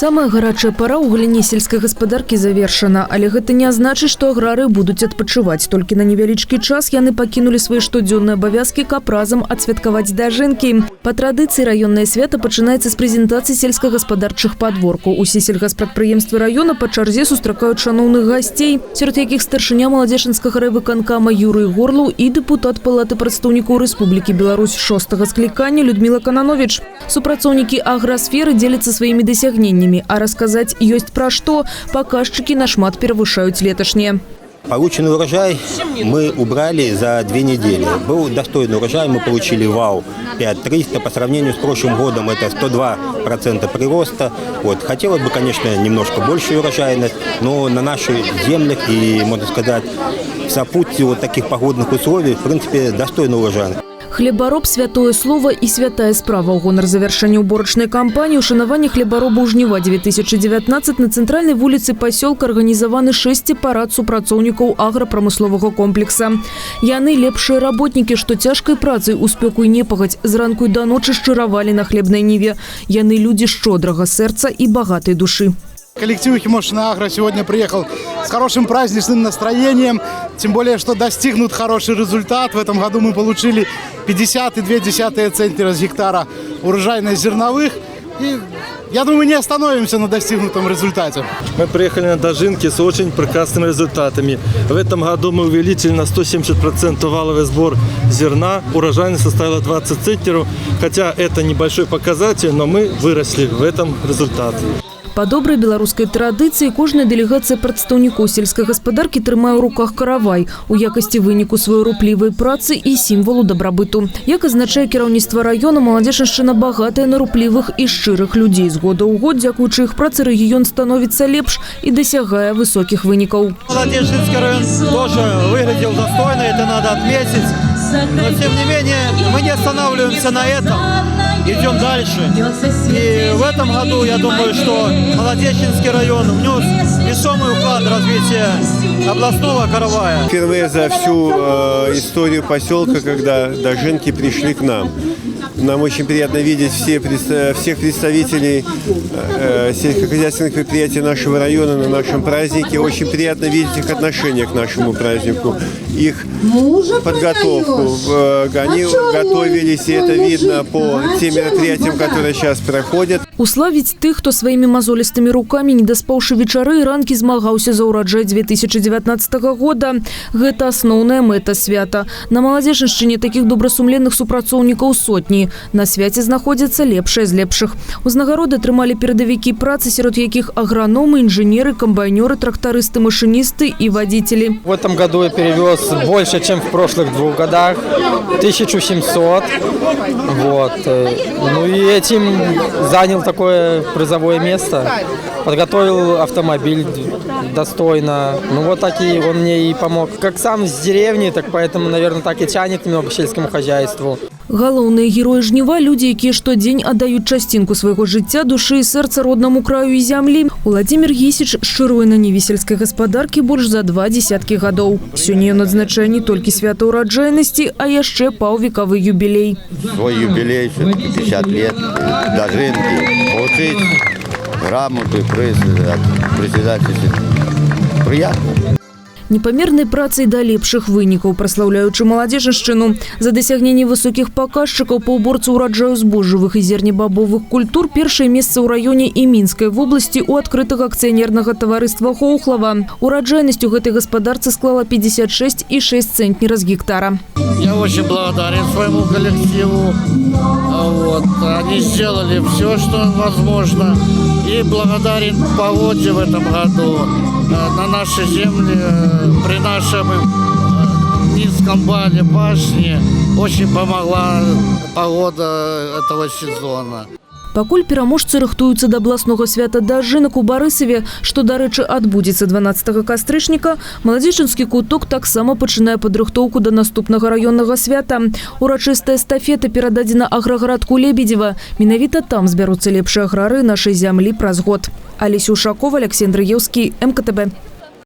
Самая гарячая пора ў галіне сельскай гаспадаркі завершана, але гэта не значыць, што аграры будуць адпачываць. Толькі на невялічкі час яны пакінулі свае штодзённыя абавязкі, каб разам адсвяткаваць дажынкі. Па традыцыі раённае свята пачынаецца з прэзентацыі сельскагаспадарчых падворкаў. Усе сельгаспрадпрыемствы раёна па чарзе сустракаюць шаноўных гасцей, сярод якіх старшыня Маладзечанскага райвыканкама Юрый Горлаў і дэпутат Палаты прадстаўнікоў Рэспублікі Беларусь 6-го склікання Людмила Кананович. Супрацоўнікі аграсферы дзеляцца сваімі дасягненнямі, а рассказать есть про что, показчики нашмат перевышают летошние. Полученный урожай мы убрали за 2 недели. Был достойный урожай, мы получили вал 5300. По сравнению с прошлым годом это 102% прироста. Хотелось бы, конечно, немножко большую урожайность, но на наших землях и, можно сказать, в сопутствии таких погодных условий, в принципе, достойный урожай. Хлебароб – святое слово и святая справа. У гонор завершения уборочной кампании ушанования хлебароба у жніва 2019 на центральной улице поселка организованы 6 парад супрацоўнікаў агропромыслового комплекса. Яны лепшие работники, что тяжкой працей у спеку и непагадь зранку до ночи шчыравали на хлебной ниве. Яны люди щедрого сердца и богатой души. Коллектив «Химошина Агро» сегодня приехал с хорошим праздничным настроением, тем более, что достигнут хороший результат. В этом году мы получили 50,2 центнера с гектара урожайных зерновых. И я думаю, не остановимся на достигнутом результате. Мы приехали на дожинки с очень прекрасными результатами. В этом году мы увеличили на 170% валовый сбор зерна. Урожайность составила 20 центнеров. Хотя это небольшой показатель, но мы выросли в этом результате. По доброй белорусской традиции, каждая делегация представников сельской господарки трымае ў руках каравай у якости выніку сваёй руплівай працы и символу добробыту. Як азначае кіраўніцтва района, Маладзечаншчына богатая на руплівых и шчырых людей. З года ў год, дзякуючы іх працы, регион становится лепш и досягая высоких выников. Маладзечанский район тоже выглядел достойно, это надо отметить. Но тем не менее, мы не останавливаемся на этом. Идем дальше. И в этом году, я думаю, что Маладзечанский район внес весомый вклад в развитие областного каравая. Впервые за всю историю поселка, когда дожинки пришли к нам. Нам очень приятно видеть всех представителей сельскохозяйственных предприятий нашего района на нашем празднике. Очень приятно видеть их отношение к нашему празднику, их подготовку. Они готовились, и это видно по тем мероприятиям, которые сейчас проходят. Уславіць тых, хто сваімі мазолістымі рукамі, не даспаўшы вечары і ранкі змагаўся за ўраджай 2019 года. Гэта асноўная мэта свята. На Маладзечаншчыне такіх добрасумленных супрацоўнікаў сотні. На свяце знаходзяцца лепшыя з лепшых. Узнагароды атрымалі перадавікі працы, сярод якіх аграномы, инженеры, комбайнеры, трактористы, машинисты и водители. В этом году я перевез больше, чем в прошлых 2 годах. 1700. Ну и этим занял такое призовое место. Подготовил автомобиль достойно. Ну таки он мне и помог. Как сам с деревни, так поэтому, наверное, так и тянет немного к сельскому хозяйству. Галоўныя героі жніва – люди, якія штодзень аддаюць частинку свайго жыцця, душы і сэрца роднаму краю і зямлі. Уладзімір Гісіч шчыруе на ніве сельскай гаспадаркі больш за 2 десяткі гадоў. Сёння ён адзначае не толькі свята ўраджайнасці, а яшчэ паўвекавы юбілей. Свой юбилей, все-таки 50 лет, дожинки, получить грамоту, приз от председателя. Приятно. Непамернай працай да лепшых вынікаў, праслаўляючы Маладзечаншчыну. За дасягненне высокіх паказчыкаў па ўборцы ўраджаю збожжавых і зернебабовых культур першае месца ў раёне і Мінскай вобласці ў адкрытага акцыянернага таварыства Хоўхлава. Ураджайнасць у гэтай гаспадарцы склала 56,6 центнера с гектара. Я очень благодарен своему коллективу. Они сделали все, что возможно. И благодарен погоде в этом году. На нашей земле, при нашем низком бале башни, очень помогла погода этого сезона. Пакуль пераможцы рыхтуюцца да абласнога свята дажынак у Барысаве, што, дарэчы, адбудзецца 12 кастрычніка, Маладзечанскі куток таксама пачынае падрыхтоўку да наступнага раённага свята. Урачыстая эстафета перададзена аграгарадку Лебедзева. Менавіта там збяруцца лепшыя аграры нашай зямлі праз год. Алеся Ушакова, Алексей Андреевский, МКТБ.